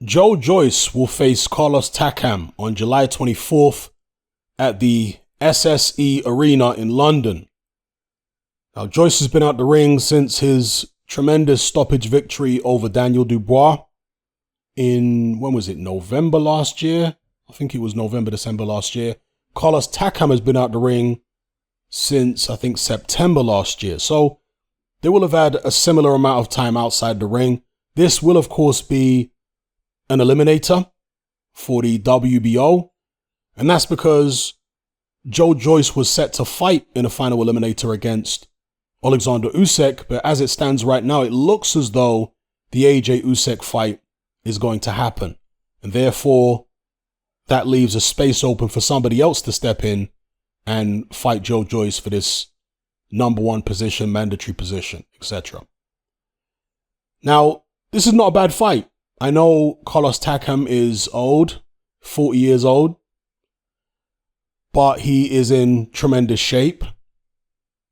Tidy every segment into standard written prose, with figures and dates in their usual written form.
Joyce will face Carlos Takam on July 24th at the SSE Arena in London. Now, Joyce has been out the ring since his tremendous stoppage victory over Daniel Dubois in, when was it, November last year? I think it was November, December last year. Carlos Takam has been out the ring since, I think, September last year. So they will have had a similar amount of time outside the ring. This will, of course, be an eliminator for the WBO. And that's because Joyce was set to fight in a final eliminator against Alexander Usyk. But as it stands right now, it looks as though the AJ Usyk fight is going to happen. And therefore, that leaves a space open for somebody else to step in and fight Joyce for this number one position, mandatory position, etc. Now, this is not a bad fight. I know Carlos Takam is old, 40 years old, but he is in tremendous shape.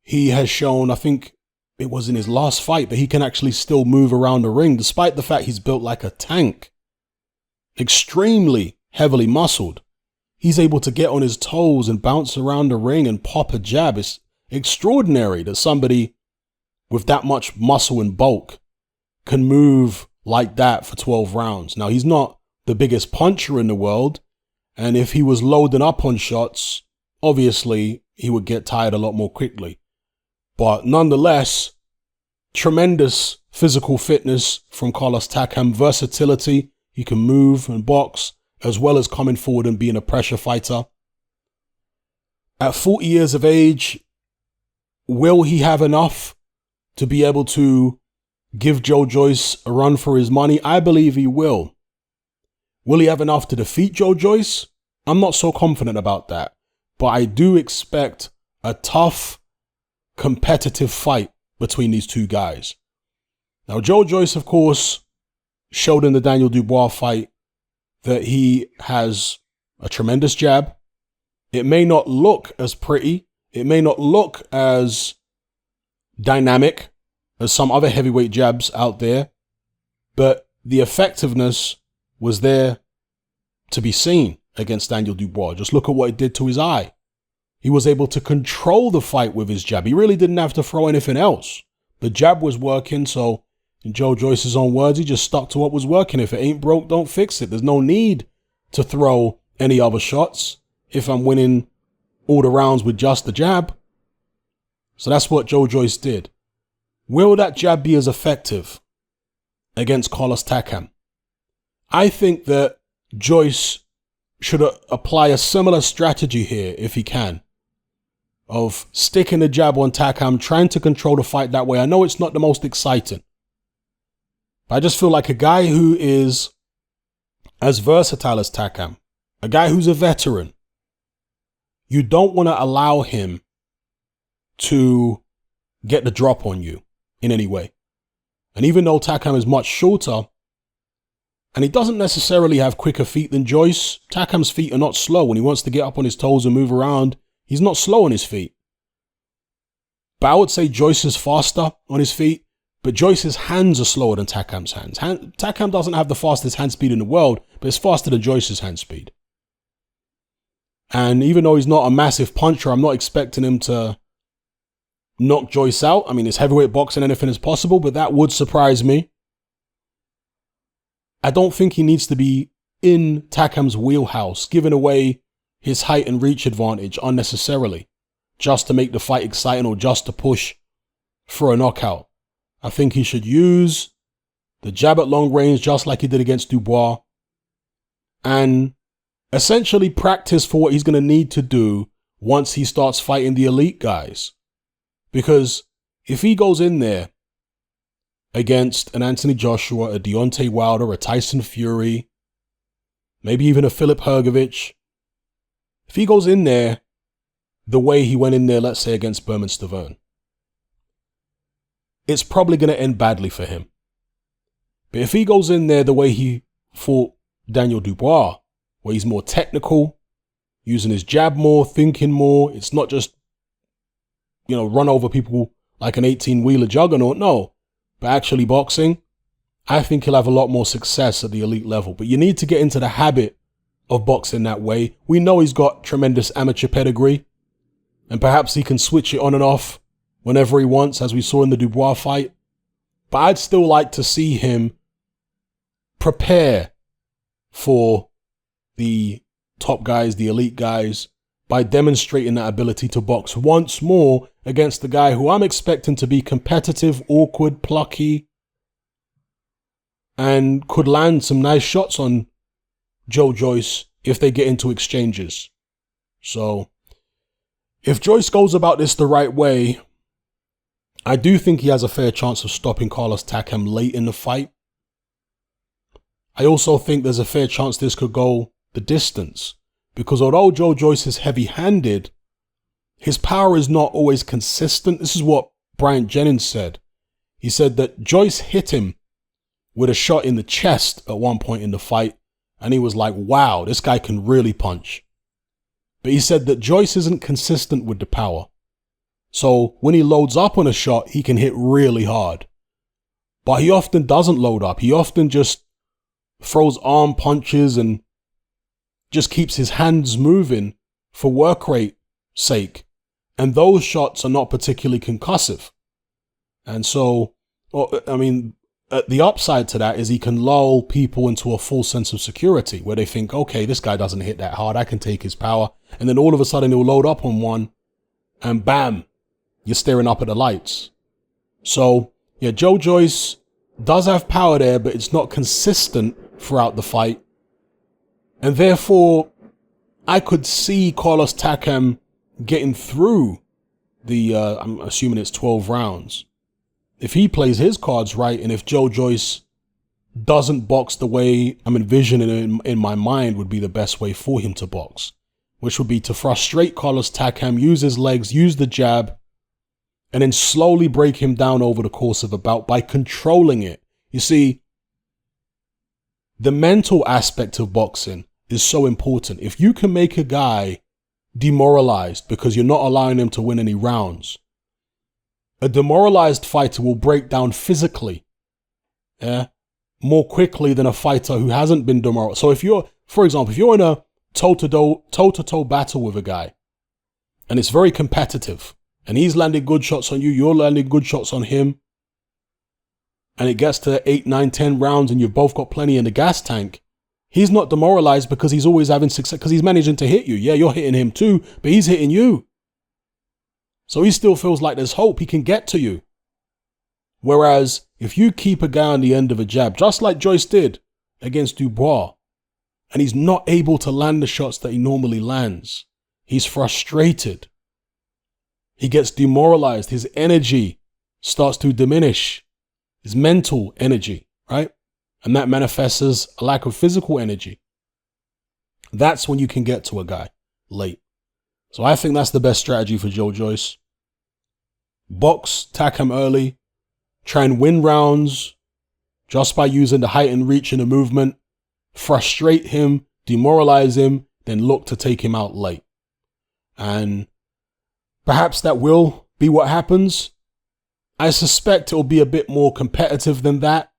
He has shown, I think it was in his last fight, that he can actually still move around the ring, despite the fact he's built like a tank. Extremely heavily muscled. He's able to get on his toes and bounce around the ring and pop a jab. It's extraordinary that somebody with that much muscle and bulk can move like that for 12 rounds. Now, he's not the biggest puncher in the world, and if he was loading up on shots, obviously he would get tired a lot more quickly. But nonetheless, tremendous physical fitness from Carlos Takam, versatility. He can move and box, as well as coming forward and being a pressure fighter. At 40 years of age, will he have enough to be able to give Joyce a run for his money? I believe he will. Will he have enough to defeat Joyce? I'm not so confident about that. But I do expect a tough, competitive fight between these two guys. Now, Joyce, of course, showed in the Daniel Dubois fight that he has a tremendous jab. It may not look as pretty. It may not look as dynamic as some other heavyweight jabs out there, but the effectiveness was there to be seen against Daniel Dubois. Just look at what it did to his eye. He was able to control the fight with his jab. He really didn't have to throw anything else. The jab was working, so in Joyce's own words, he just stuck to what was working. If it ain't broke, don't fix it. There's no need to throw any other shots if I'm winning all the rounds with just the jab. So that's what Joyce did. Will that jab be as effective against Carlos Takam? I think that Joyce should apply a similar strategy here if he can, of sticking the jab on Takam, trying to control the fight that way. I know it's not the most exciting, but I just feel like a guy who is as versatile as Takam, a guy who's a veteran, you don't want to allow him to get the drop on you in any way. And even though Takam is much shorter, and he doesn't necessarily have quicker feet than Joyce, Takam's feet are not slow. When he wants to get up on his toes and move around, he's not slow on his feet. But I would say Joyce is faster on his feet, but Joyce's hands are slower than Takam's hands. Takam doesn't have the fastest hand speed in the world, but it's faster than Joyce's hand speed. And even though he's not a massive puncher, I'm not expecting him to knock Joyce out. I mean, it's heavyweight boxing, anything is possible, but that would surprise me. I don't think he needs to be in Takam's wheelhouse, giving away his height and reach advantage unnecessarily, just to make the fight exciting or just to push for a knockout. I think he should use the jab at long range just like he did against Dubois and essentially practice for what he's going to need to do once he starts fighting the elite guys. Because if he goes in there against an Anthony Joshua, a Deontay Wilder, a Tyson Fury, maybe even a Filip Hrgović, if he goes in there the way he went in there, let's say against Berman Stavern, it's probably going to end badly for him. But if he goes in there the way he fought Daniel Dubois, where he's more technical, using his jab more, thinking more, it's not just, run over people like an 18-wheeler juggernaut, no, but actually boxing, I think he'll have a lot more success at the elite level. But you need to get into the habit of boxing that way. We know he's got tremendous amateur pedigree, and perhaps he can switch it on and off whenever he wants, as we saw in the Dubois fight. But I'd still like to see him prepare for the top guys, the elite guys, by demonstrating that ability to box once more against the guy who I'm expecting to be competitive, awkward, plucky, and could land some nice shots on Joe Joyce if they get into exchanges. So if Joyce goes about this the right way, I do think he has a fair chance of stopping Carlos Takam late in the fight. I also think there's a fair chance this could go the distance, because although Joe Joyce is heavy-handed, his power is not always consistent. This is what Bryant Jennings said. He said that Joyce hit him with a shot in the chest at one point in the fight, and he was like, wow, this guy can really punch. But he said that Joyce isn't consistent with the power. So when he loads up on a shot, he can hit really hard. But he often doesn't load up. He often just throws arm punches and just keeps his hands moving for work rate sake. And those shots are not particularly concussive. And so, I mean, the upside to that is he can lull people into a false sense of security where they think, okay, this guy doesn't hit that hard, I can take his power. And then all of a sudden he'll load up on one and bam, you're staring up at the lights. So yeah, Joe Joyce does have power there, but it's not consistent throughout the fight. And therefore, I could see Carlos Takam getting through the, I'm assuming it's 12 rounds. If he plays his cards right, and if Joe Joyce doesn't box the way I'm envisioning it in my mind would be the best way for him to box, which would be to frustrate Carlos Takam, use his legs, use the jab, and then slowly break him down over the course of a bout by controlling it. You see, the mental aspect of boxing is so important. If you can make a guy demoralized because you're not allowing him to win any rounds, a demoralized fighter will break down physically, more quickly than a fighter who hasn't been demoralized. So if you're, for example, if you're in a toe-to-toe battle with a guy, and it's very competitive, and he's landing good shots on you, you're landing good shots on him, and it gets to 8, 9, 10 rounds and you've both got plenty in the gas tank, he's not demoralized because he's always having success, because he's managing to hit you. Yeah, you're hitting him too, but he's hitting you. So he still feels like there's hope, he can get to you. Whereas if you keep a guy on the end of a jab, just like Joyce did against Dubois, and he's not able to land the shots that he normally lands, he's frustrated. He gets demoralized. His energy starts to diminish. His mental energy, right? And that manifests as a lack of physical energy. That's when you can get to a guy late. So I think that's the best strategy for Joe Joyce. Box Takam early. Try and win rounds just by using the height and reach in the movement. Frustrate him, demoralize him, then look to take him out late. And perhaps that will be what happens. I suspect it will be a bit more competitive than that.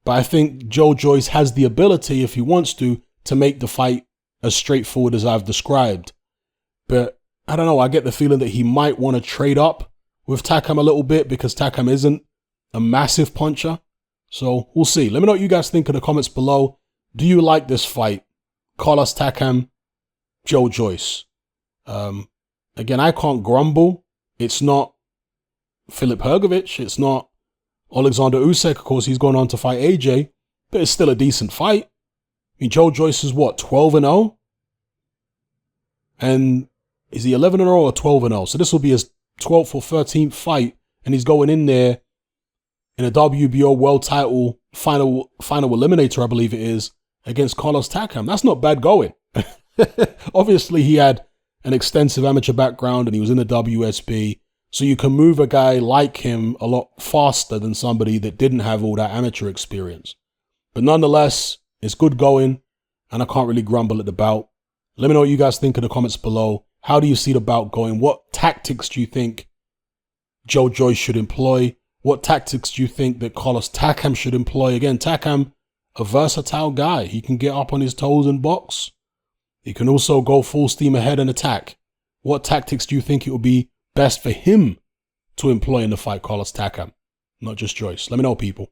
But I think Joe Joyce has the ability, if he wants to make the fight as straightforward as I've described. But I don't know, I get the feeling that he might want to trade up with Takam a little bit because Takam isn't a massive puncher. So we'll see. Let me know what you guys think in the comments below. Do you like this fight? Carlos Takam, Joe Joyce. Again, I can't grumble. It's not Filip Hrgović. It's not Alexander Usyk. Of course, he's gone on to fight AJ, but it's still a decent fight. I mean, Joe Joyce is what, 12-0? And is he 11-0 or 12-0? So this will be his 12th or 13th fight, and he's going in there in a WBO world title final eliminator, I believe it is, against Carlos Takam. That's not bad going. Obviously, he had an extensive amateur background and he was in the WSB. So you can move a guy like him a lot faster than somebody that didn't have all that amateur experience. But nonetheless, it's good going and I can't really grumble at the bout. Let me know what you guys think in the comments below. How do you see the bout going? What tactics do you think Joe Joyce should employ? What tactics do you think that Carlos Takam should employ? Again, Takam, a versatile guy. He can get up on his toes and box. He can also go full steam ahead and attack. What tactics do you think it would be best for him to employ in the fight, Carlos Takam? Not just Joyce. Let me know, people.